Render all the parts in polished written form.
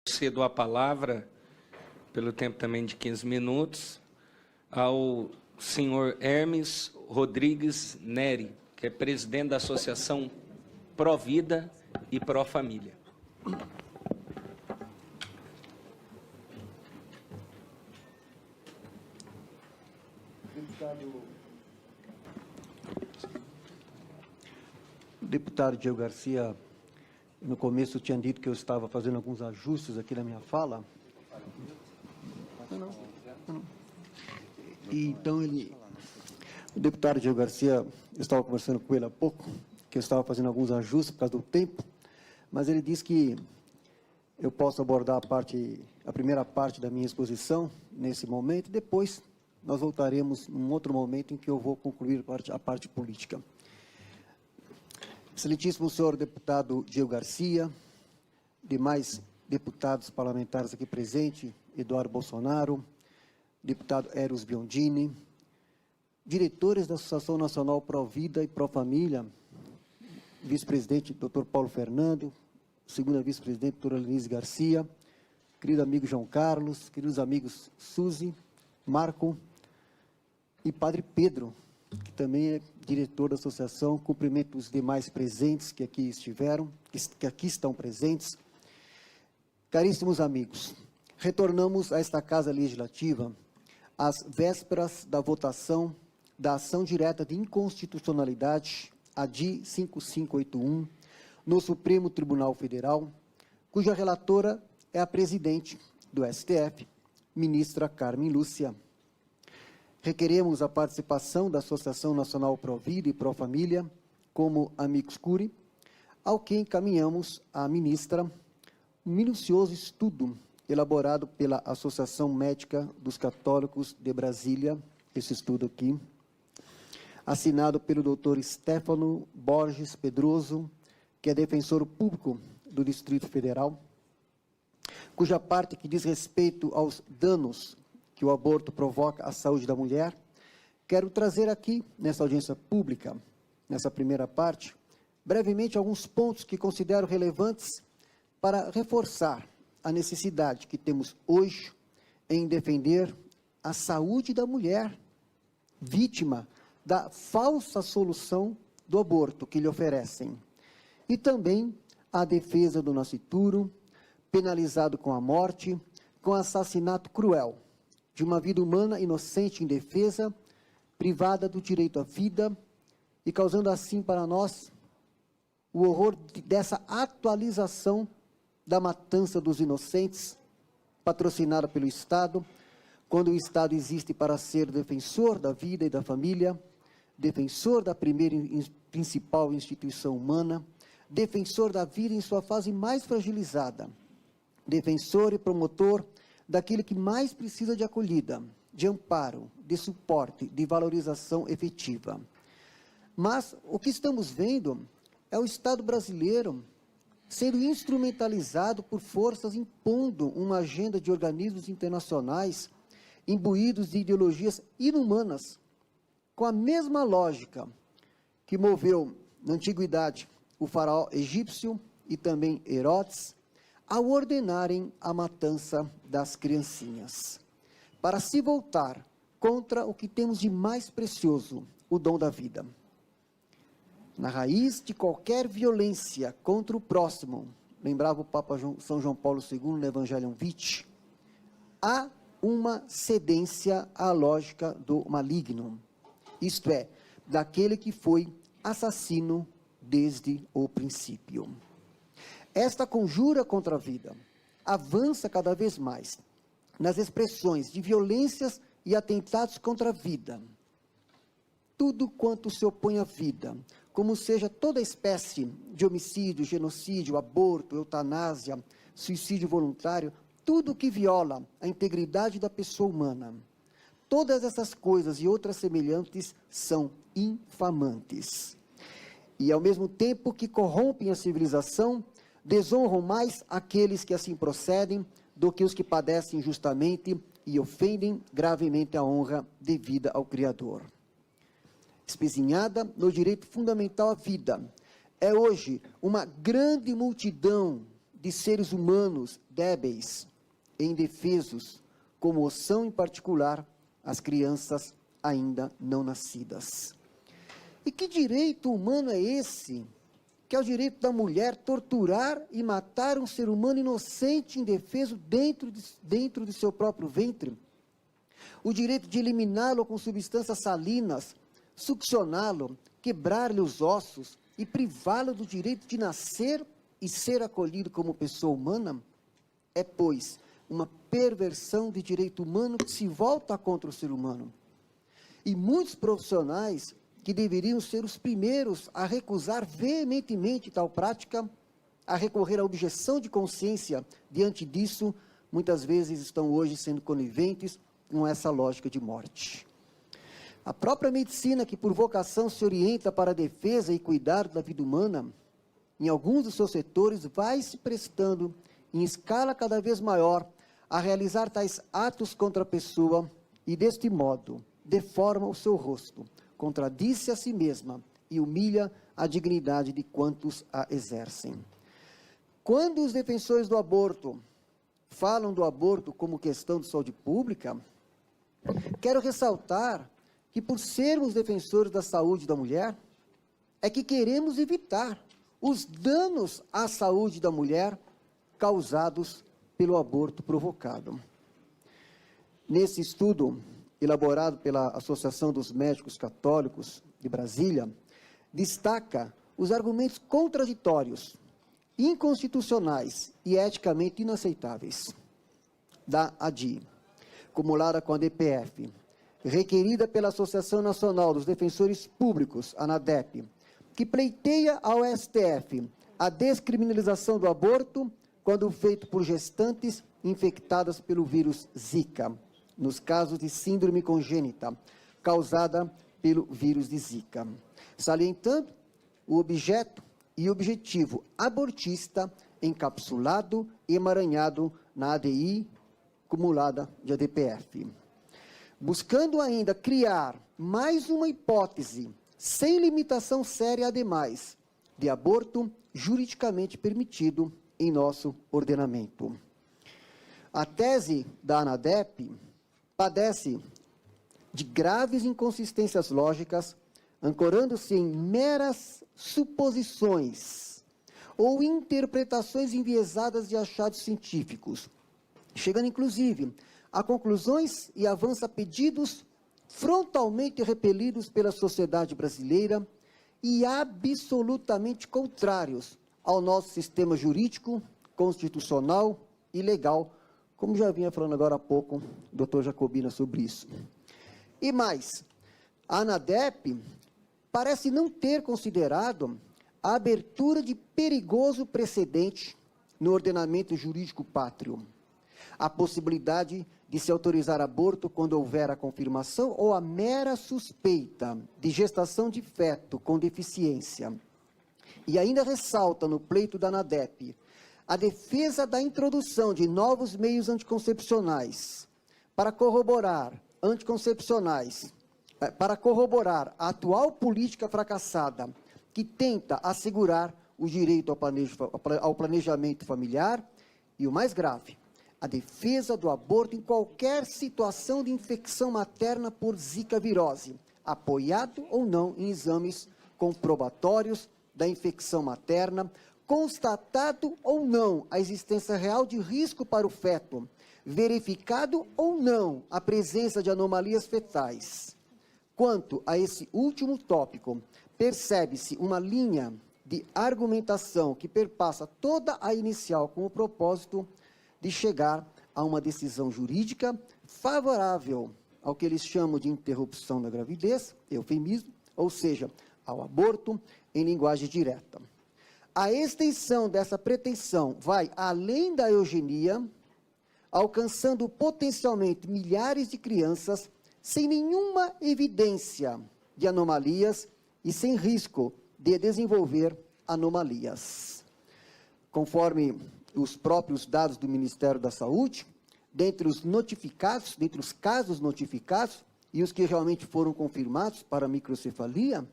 Cedo a palavra, pelo tempo também de 15 minutos, ao senhor Hermes Rodrigues Neri, que é presidente da Associação Pró-Vida e Pró-Família. Deputado Diego Garcia, no começo eu tinha dito que eu estava fazendo alguns ajustes aqui na minha fala. E então o deputado Diego Garcia, eu estava conversando com ele há pouco, que eu estava fazendo alguns ajustes por causa do tempo, mas ele disse que eu posso abordar a primeira parte da minha exposição nesse momento, e depois nós voltaremos num outro momento em que eu vou concluir a parte política. Excelentíssimo senhor deputado Diego Garcia, demais deputados parlamentares aqui presentes, Eduardo Bolsonaro, deputado Eros Biondini, diretores da Associação Nacional Pró-Vida e Pró-Família, vice-presidente Dr. Paulo Fernando, segunda vice-presidente doutora Lenise Garcia, querido amigo João Carlos, queridos amigos Suzy, Marco e Padre Pedro, que também é diretor da associação. Cumprimento os demais presentes que aqui estiveram, que aqui estão presentes. Caríssimos amigos, retornamos a esta Casa Legislativa às vésperas da votação da ação direta de inconstitucionalidade, a DI 5581, no Supremo Tribunal Federal, cuja relatora é a presidente do STF, ministra Carmen Lúcia. Requeremos a participação da Associação Nacional Pró-Vida e Pró-Família como amicus curiae, ao que encaminhamos à ministra um minucioso estudo elaborado pela Associação Médica dos Católicos de Brasília, esse estudo aqui, assinado pelo doutor Stefano Borges Pedroso, que é defensor público do Distrito Federal, cuja parte que diz respeito aos danos que o aborto provoca à saúde da mulher, quero trazer aqui, nessa audiência pública, nessa primeira parte, brevemente alguns pontos que considero relevantes para reforçar a necessidade que temos hoje em defender a saúde da mulher, vítima da falsa solução do aborto que lhe oferecem, e também a defesa do nascituro, penalizado com a morte, com assassinato cruel, de uma vida humana inocente e indefesa, privada do direito à vida, e causando assim para nós o horror dessa atualização da matança dos inocentes, patrocinada pelo Estado, quando o Estado existe para ser defensor da vida e da família, defensor da primeira e principal instituição humana, defensor da vida em sua fase mais fragilizada, defensor e promotor daquele que mais precisa de acolhida, de amparo, de suporte, de valorização efetiva. Mas o que estamos vendo é o Estado brasileiro sendo instrumentalizado por forças impondo uma agenda de organismos internacionais imbuídos de ideologias inumanas, com a mesma lógica que moveu na antiguidade o faraó egípcio e também Herodes, ao ordenarem a matança das criancinhas, para se voltar contra o que temos de mais precioso, o dom da vida. Na raiz de qualquer violência contra o próximo, lembrava o Papa São João Paulo II no Evangelium Vitae, há uma cedência à lógica do maligno, isto é, daquele que foi assassino desde o princípio. Esta conjura contra a vida avança cada vez mais nas expressões de violências e atentados contra a vida. Tudo quanto se opõe à vida, como seja toda espécie de homicídio, genocídio, aborto, eutanásia, suicídio voluntário, tudo que viola a integridade da pessoa humana. Todas essas coisas e outras semelhantes são infamantes. E ao mesmo tempo que corrompem a civilização, desonram mais aqueles que assim procedem do que os que padecem injustamente e ofendem gravemente a honra devida ao Criador. Espezinhada no direito fundamental à vida, é hoje uma grande multidão de seres humanos débeis e indefesos, como são, em particular, as crianças ainda não nascidas. E que direito humano é esse, que é o direito da mulher torturar e matar um ser humano inocente e indefeso dentro de seu próprio ventre? O direito de eliminá-lo com substâncias salinas, succioná-lo, quebrar-lhe os ossos e privá-lo do direito de nascer e ser acolhido como pessoa humana? É, pois, uma perversão de direito humano que se volta contra o ser humano. E muitos profissionais que deveriam ser os primeiros a recusar veementemente tal prática, a recorrer à objeção de consciência diante disso, muitas vezes estão hoje sendo coniventes com essa lógica de morte. A própria medicina, que por vocação se orienta para a defesa e cuidado da vida humana, em alguns dos seus setores, vai se prestando, em escala cada vez maior, a realizar tais atos contra a pessoa e, deste modo, deforma o seu rosto, contradiz-se a si mesma e humilha a dignidade de quantos a exercem. Quando os defensores do aborto falam do aborto como questão de saúde pública, quero ressaltar que, por sermos defensores da saúde da mulher, é que queremos evitar os danos à saúde da mulher causados pelo aborto provocado. Nesse estudo, elaborado pela Associação dos Médicos Católicos de Brasília, destaca os argumentos contraditórios, inconstitucionais e eticamente inaceitáveis da ADI, acumulada com a DPF, requerida pela Associação Nacional dos Defensores Públicos, ANADEP, que pleiteia ao STF a descriminalização do aborto quando feito por gestantes infectadas pelo vírus Zika, nos casos de síndrome congênita, causada pelo vírus de Zika, salientando o objeto e objetivo abortista encapsulado e emaranhado na ADI acumulada de ADPF. Buscando ainda criar mais uma hipótese, sem limitação séria ademais, de aborto juridicamente permitido em nosso ordenamento. A tese da ANADEP padece de graves inconsistências lógicas, ancorando-se em meras suposições ou interpretações enviesadas de achados científicos, chegando inclusive a conclusões e avança pedidos frontalmente repelidos pela sociedade brasileira e absolutamente contrários ao nosso sistema jurídico, constitucional e legal, como já vinha falando agora há pouco o doutor Jacobina sobre isso. E mais, a ANADEP parece não ter considerado a abertura de perigoso precedente no ordenamento jurídico pátrio, a possibilidade de se autorizar aborto quando houver a confirmação ou a mera suspeita de gestação de feto com deficiência. E ainda ressalta no pleito da ANADEP a defesa da introdução de novos meios anticoncepcionais para corroborar a atual política fracassada que tenta assegurar o direito ao planejamento familiar e, o mais grave, a defesa do aborto em qualquer situação de infecção materna por zika virose, apoiado ou não em exames comprobatórios da infecção materna, constatado ou não a existência real de risco para o feto, verificado ou não a presença de anomalias fetais. Quanto a esse último tópico, percebe-se uma linha de argumentação que perpassa toda a inicial com o propósito de chegar a uma decisão jurídica favorável ao que eles chamam de interrupção da gravidez, eufemismo, ou seja, ao aborto em linguagem direta. A extensão dessa pretensão vai além da eugenia, alcançando potencialmente milhares de crianças sem nenhuma evidência de anomalias e sem risco de desenvolver anomalias. Conforme os próprios dados do Ministério da Saúde, dentre os casos notificados e os que realmente foram confirmados para microcefalia,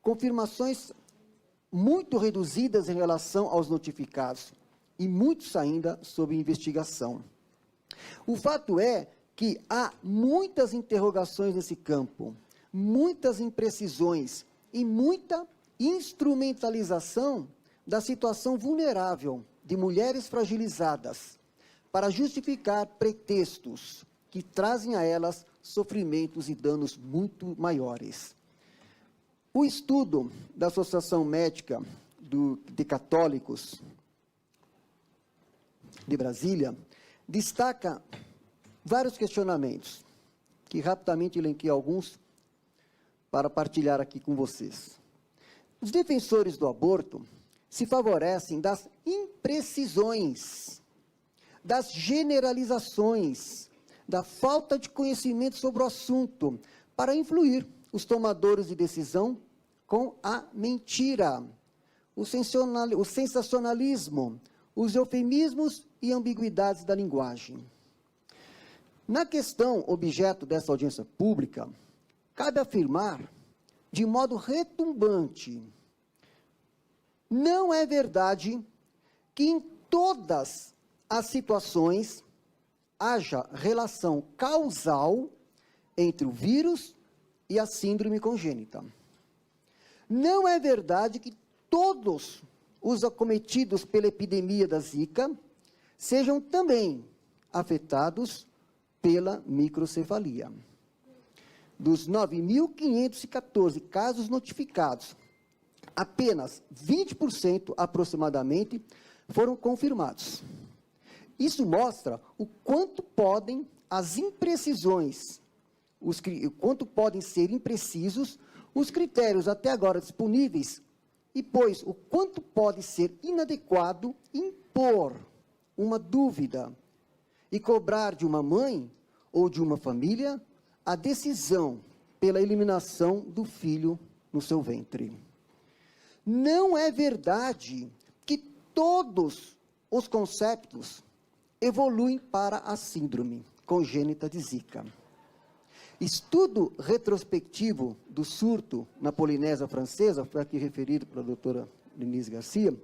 confirmações muito reduzidas em relação aos notificados, e muitos ainda sob investigação. O fato é que há muitas interrogações nesse campo, muitas imprecisões e muita instrumentalização da situação vulnerável de mulheres fragilizadas para justificar pretextos que trazem a elas sofrimentos e danos muito maiores. O estudo da Associação Médica de Católicos de Brasília destaca vários questionamentos, que rapidamente elenquei alguns para partilhar aqui com vocês. Os defensores do aborto se favorecem das imprecisões, das generalizações, da falta de conhecimento sobre o assunto, para influir os tomadores de decisão com a mentira, o sensacionalismo, os eufemismos e ambiguidades da linguagem. Na questão objeto dessa audiência pública, cabe afirmar, de modo retumbante, não é verdade que em todas as situações haja relação causal entre o vírus e a síndrome congênita. Não é verdade que todos os acometidos pela epidemia da Zika sejam também afetados pela microcefalia. Dos 9.514 casos notificados, apenas 20% aproximadamente foram confirmados. Isso mostra o quanto podem as imprecisões, o quanto podem ser imprecisos os critérios até agora disponíveis, e pois o quanto pode ser inadequado impor uma dúvida e cobrar de uma mãe ou de uma família a decisão pela eliminação do filho no seu ventre. Não é verdade que todos os conceitos evoluem para a síndrome congênita de Zika. Estudo retrospectivo do surto na Polinésia Francesa, foi aqui referido pela doutora Denise Garcia,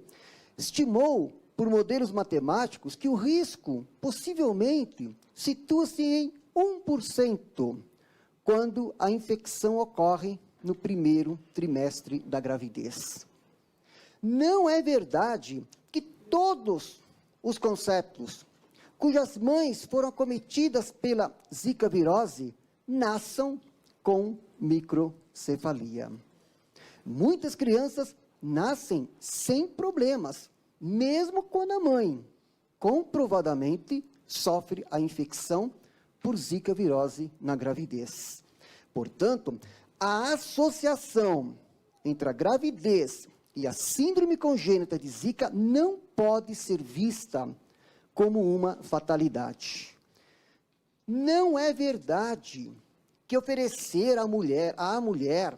estimou por modelos matemáticos que o risco possivelmente situa-se em 1% quando a infecção ocorre no primeiro trimestre da gravidez. Não é verdade que todos os conceitos cujas mães foram acometidas pela Zika virose nasçam com microcefalia. Muitas crianças nascem sem problemas, mesmo quando a mãe comprovadamente sofre a infecção por Zika virose na gravidez. Portanto, a associação entre a gravidez e a síndrome congênita de Zika não pode ser vista como uma fatalidade. Não é verdade que oferecer à mulher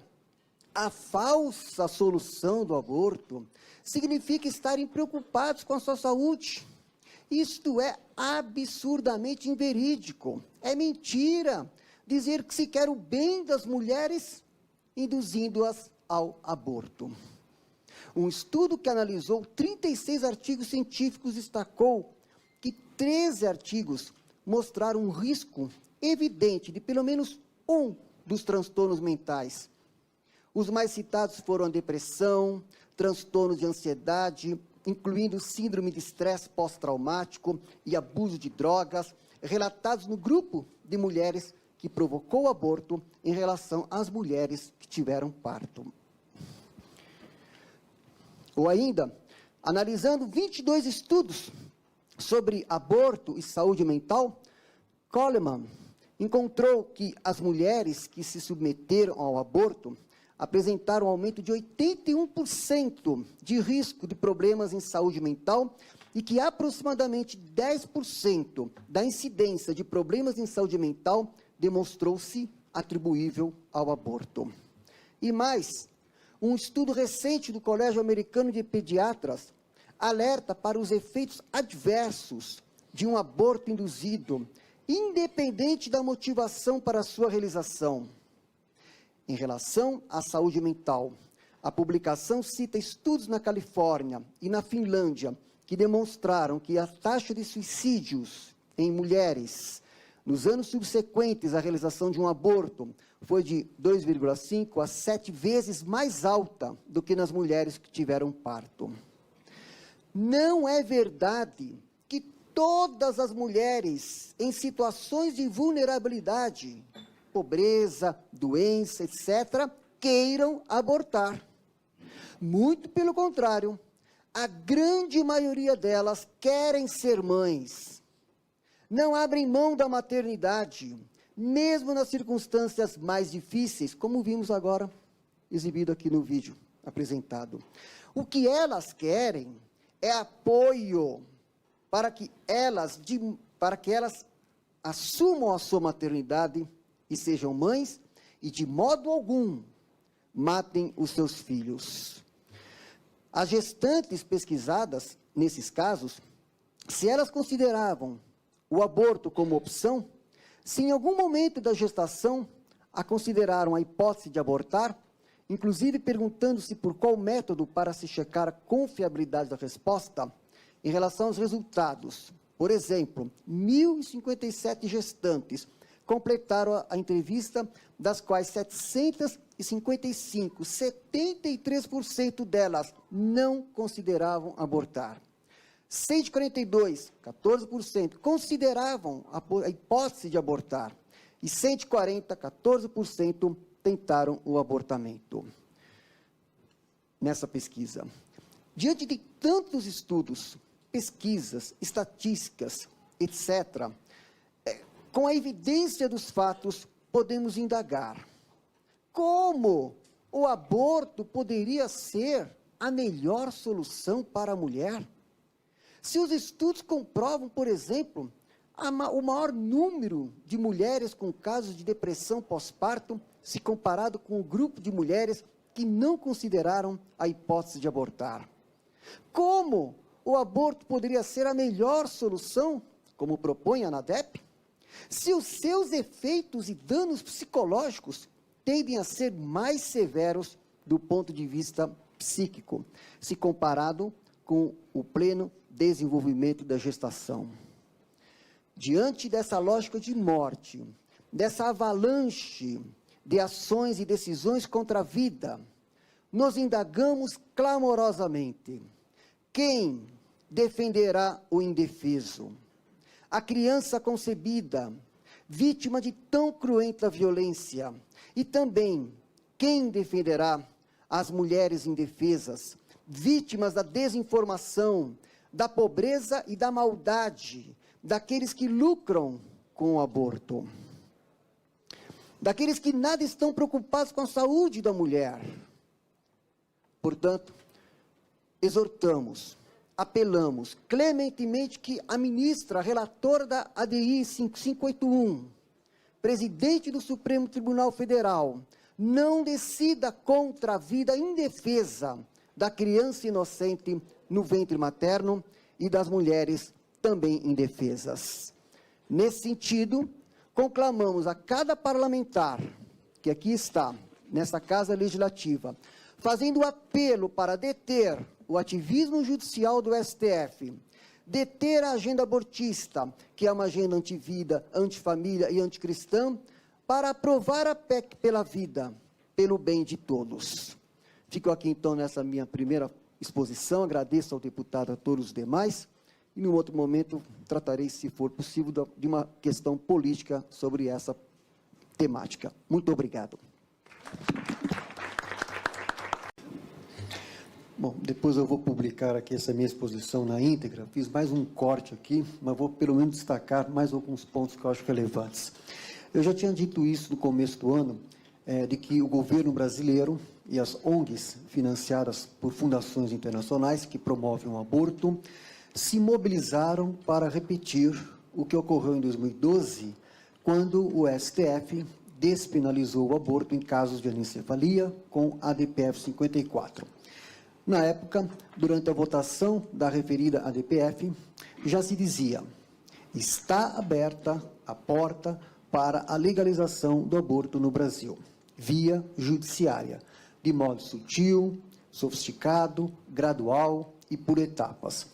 a falsa solução do aborto significa estarem preocupados com a sua saúde. Isto é absurdamente inverídico. É mentira dizer que se quer o bem das mulheres, induzindo-as ao aborto. Um estudo que analisou 36 artigos científicos destacou que 13 artigos mostraram um risco evidente de pelo menos um dos transtornos mentais. Os mais citados foram a depressão, transtornos de ansiedade, incluindo síndrome de estresse pós-traumático e abuso de drogas, relatados no grupo de mulheres que provocou o aborto em relação às mulheres que tiveram parto. Ou ainda, analisando 22 estudos sobre aborto e saúde mental, Coleman encontrou que as mulheres que se submeteram ao aborto apresentaram um aumento de 81% de risco de problemas em saúde mental e que aproximadamente 10% da incidência de problemas em saúde mental demonstrou-se atribuível ao aborto. E mais, um estudo recente do Colégio Americano de Pediatras alerta para os efeitos adversos de um aborto induzido, independente da motivação para a sua realização. Em relação à saúde mental, a publicação cita estudos na Califórnia e na Finlândia que demonstraram que a taxa de suicídios em mulheres nos anos subsequentes à realização de um aborto foi de 2,5 a 7 vezes mais alta do que nas mulheres que tiveram parto. Não é verdade que todas as mulheres em situações de vulnerabilidade, pobreza, doença, etc., queiram abortar. Muito pelo contrário, a grande maioria delas querem ser mães. Não abrem mão da maternidade, mesmo nas circunstâncias mais difíceis, como vimos agora, exibido aqui no vídeo apresentado. O que elas querem é apoio para que elas assumam a sua maternidade e sejam mães, e de modo algum matem os seus filhos. As gestantes pesquisadas, nesses casos, se elas consideravam o aborto como opção, se em algum momento da gestação a consideraram a hipótese de abortar, inclusive perguntando-se por qual método para se checar a confiabilidade da resposta, em relação aos resultados. Por exemplo, 1.057 gestantes completaram a entrevista, das quais 755, 73% delas não consideravam abortar. 142, 14%, consideravam a hipótese de abortar. E 140, 14%, tentaram o abortamento. Nessa pesquisa. Diante de tantos estudos, pesquisas, estatísticas, etc., com a evidência dos fatos, podemos indagar. Como o aborto poderia ser a melhor solução para a mulher? Se os estudos comprovam, por exemplo, o maior número de mulheres com casos de depressão pós-parto, se comparado com o grupo de mulheres que não consideraram a hipótese de abortar. Como o aborto poderia ser a melhor solução, como propõe a ANADEP, se os seus efeitos e danos psicológicos tendem a ser mais severos do ponto de vista psíquico, se comparado com o pleno desenvolvimento da gestação. Diante dessa lógica de morte, dessa avalanche de ações e decisões contra a vida, nos indagamos clamorosamente: quem defenderá o indefeso? A criança concebida, vítima de tão cruenta violência, e também quem defenderá as mulheres indefesas, vítimas da desinformação, da pobreza e da maldade, daqueles que lucram com o aborto, daqueles que nada estão preocupados com a saúde da mulher. Portanto, exortamos, apelamos clementemente que a ministra, relatora da ADI 5581, presidente do Supremo Tribunal Federal, não decida contra a vida indefesa da criança inocente no ventre materno e das mulheres também indefesas. Nesse sentido, conclamamos a cada parlamentar que aqui está, nessa Casa Legislativa, fazendo apelo para deter o ativismo judicial do STF, deter a agenda abortista, que é uma agenda antivida, antifamília e anticristã, para aprovar a PEC pela vida, pelo bem de todos. Fico aqui, então, nessa minha primeira exposição, agradeço ao deputado, a todos os demais, e, num outro momento, tratarei, se for possível, de uma questão política sobre essa temática. Muito obrigado. Bom, depois eu vou publicar aqui essa minha exposição na íntegra. Fiz mais um corte aqui, mas vou pelo menos destacar mais alguns pontos que eu acho relevantes. Eu já tinha dito isso no começo do ano, de que o governo brasileiro e as ONGs financiadas por fundações internacionais que promovem o aborto se mobilizaram para repetir o que ocorreu em 2012, quando o STF despenalizou o aborto em casos de anencefalia com a ADPF 54. Na época, durante a votação da referida ADPF, já se dizia: está aberta a porta para a legalização do aborto no Brasil, via judiciária, de modo sutil, sofisticado, gradual e por etapas.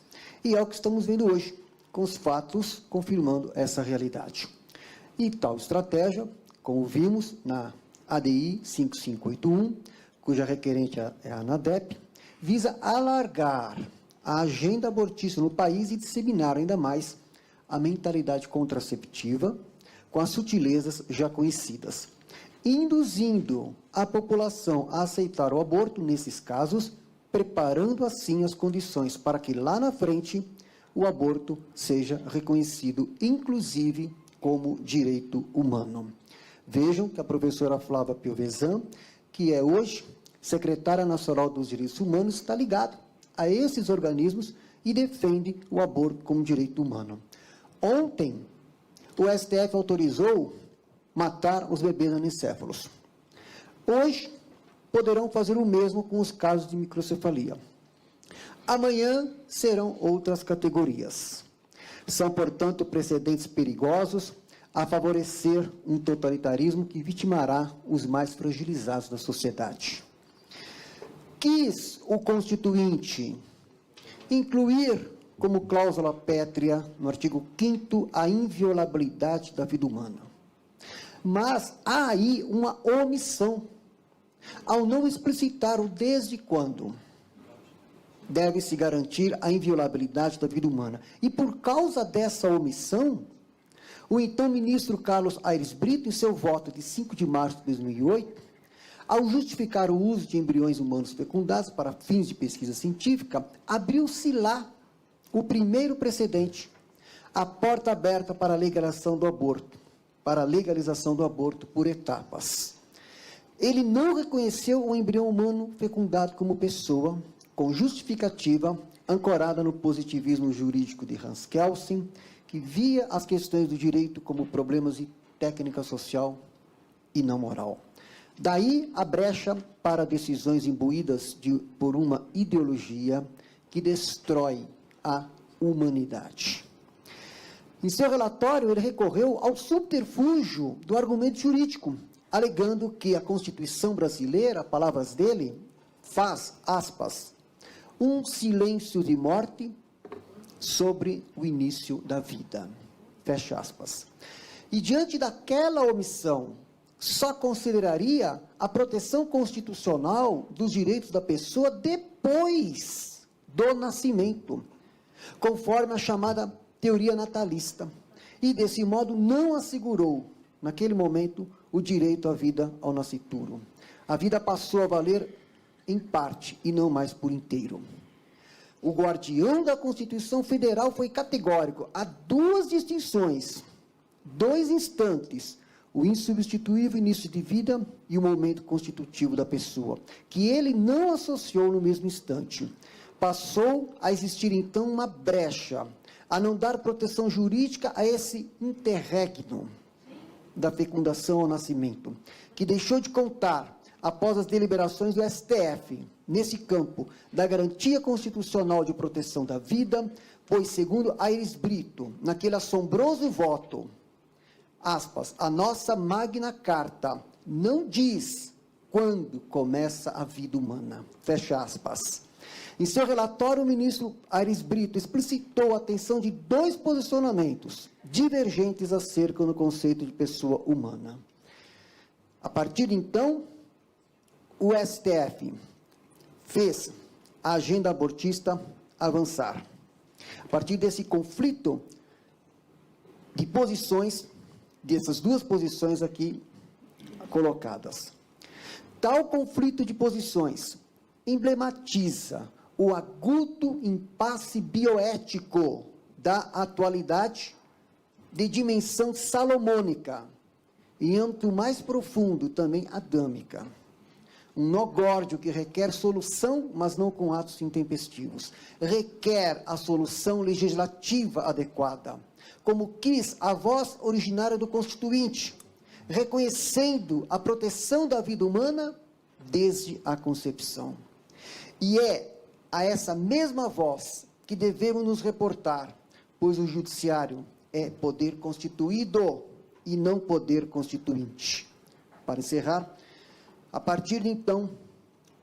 E é o que estamos vendo hoje, com os fatos confirmando essa realidade. E tal estratégia, como vimos na ADI 5581, cuja requerente é a ANADEP, visa alargar a agenda abortista no país e disseminar ainda mais a mentalidade contraceptiva com as sutilezas já conhecidas, induzindo a população a aceitar o aborto nesses casos, preparando assim as condições para que lá na frente o aborto seja reconhecido, inclusive, como direito humano. Vejam que a professora Flávia Piovesan, que é hoje secretária nacional dos direitos humanos, está ligada a esses organismos e defende o aborto como direito humano. Ontem, o STF autorizou matar os bebês anencéfalos. Hoje, poderão fazer o mesmo com os casos de microcefalia. Amanhã serão outras categorias. São, portanto, precedentes perigosos a favorecer um totalitarismo que vitimará os mais fragilizados da sociedade. Quis o Constituinte incluir como cláusula pétrea, no artigo 5º, a inviolabilidade da vida humana. Mas há aí uma omissão, ao não explicitar o desde quando deve-se garantir a inviolabilidade da vida humana. E por causa dessa omissão, o então ministro Carlos Aires Brito, em seu voto de 5 de março de 2008, ao justificar o uso de embriões humanos fecundados para fins de pesquisa científica, abriu-se lá o primeiro precedente, a porta aberta para a legalização do aborto, por etapas. Ele não reconheceu o embrião humano fecundado como pessoa, com justificativa ancorada no positivismo jurídico de Hans Kelsen, que via as questões do direito como problemas de técnica social e não moral. Daí a brecha para decisões imbuídas por uma ideologia que destrói a humanidade. Em seu relatório, ele recorreu ao subterfúgio do argumento jurídico, alegando que a Constituição brasileira, palavras dele, faz, aspas, um silêncio de morte sobre o início da vida, fecha aspas. E diante daquela omissão, só consideraria a proteção constitucional dos direitos da pessoa depois do nascimento, conforme a chamada teoria natalista, e desse modo não assegurou, naquele momento, o direito à vida ao nascituro. A vida passou a valer em parte e não mais por inteiro. O guardião da Constituição Federal foi categórico. Há duas distinções, dois instantes, o insubstituível início de vida e o momento constitutivo da pessoa, que ele não associou no mesmo instante. Passou a existir, então, uma brecha, a não dar proteção jurídica a esse interregno da fecundação ao nascimento, que deixou de contar, após as deliberações do STF, nesse campo da garantia constitucional de proteção da vida, pois, segundo Aires Brito, naquele assombroso voto, aspas, a nossa Magna Carta não diz quando começa a vida humana, fecha aspas. Em seu relatório, o ministro Aires Brito explicitou a atenção de dois posicionamentos divergentes acerca do conceito de pessoa humana. A partir de então, o STF fez a agenda abortista avançar. A partir desse conflito de posições, dessas duas posições aqui colocadas. Tal conflito de posições emblematiza o agudo impasse bioético da atualidade de dimensão salomônica e âmbito mais profundo também adâmica. Um nó górdio que requer solução, mas não com atos intempestivos. Requer a solução legislativa adequada, como quis a voz originária do Constituinte, reconhecendo a proteção da vida humana desde a concepção. E é a essa mesma voz que devemos nos reportar, pois o judiciário é poder constituído e não poder constituinte. Para encerrar, a partir de então,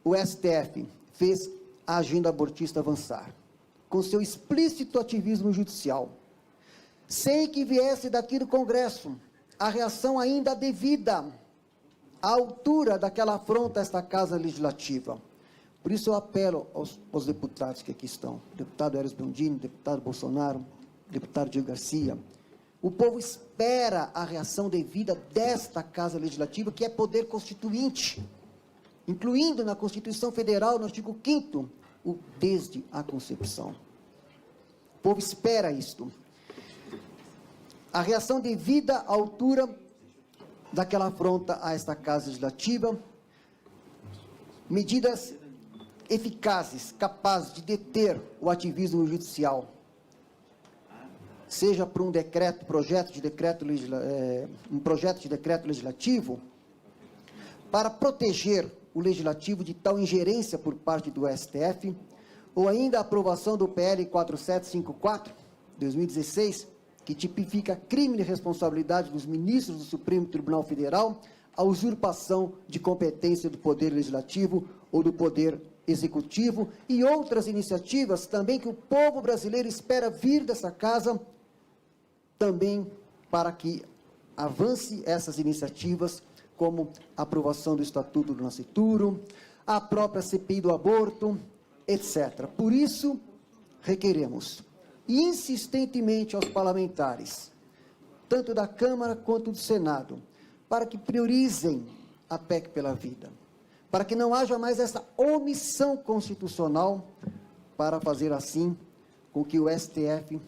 o STF fez a agenda abortista avançar. com seu explícito ativismo judicial. Sem que viesse daqui do Congresso a reação ainda devida, à altura daquela afronta a esta Casa Legislativa. Por isso eu apelo aos deputados que aqui estão, deputado Eros Biondini, deputado Bolsonaro, deputado Diego Garcia. O povo espera a reação devida desta Casa Legislativa, que é poder constituinte, incluindo na Constituição Federal, no artigo 5º, o desde a concepção. O povo espera isto. A reação devida à altura daquela afronta a esta Casa Legislativa, medidas eficazes, capazes de deter o ativismo judicial, seja por um projeto de decreto legislativo, para proteger o legislativo de tal ingerência por parte do STF, ou ainda a aprovação do PL 4754, 2016, que tipifica crime de responsabilidade dos ministros do Supremo Tribunal Federal, a usurpação de competência do Poder Legislativo ou do Poder Executivo, e outras iniciativas também que o povo brasileiro espera vir dessa casa, também para que avance essas iniciativas, como a aprovação do Estatuto do Nascituro, a própria CPI do aborto, etc. Por isso, requeremos insistentemente aos parlamentares, tanto da Câmara quanto do Senado, para que priorizem a PEC pela vida, para que não haja mais essa omissão constitucional, para fazer assim com que o STF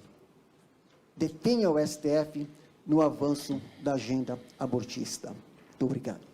detenha o STF no avanço da agenda abortista. Muito obrigado.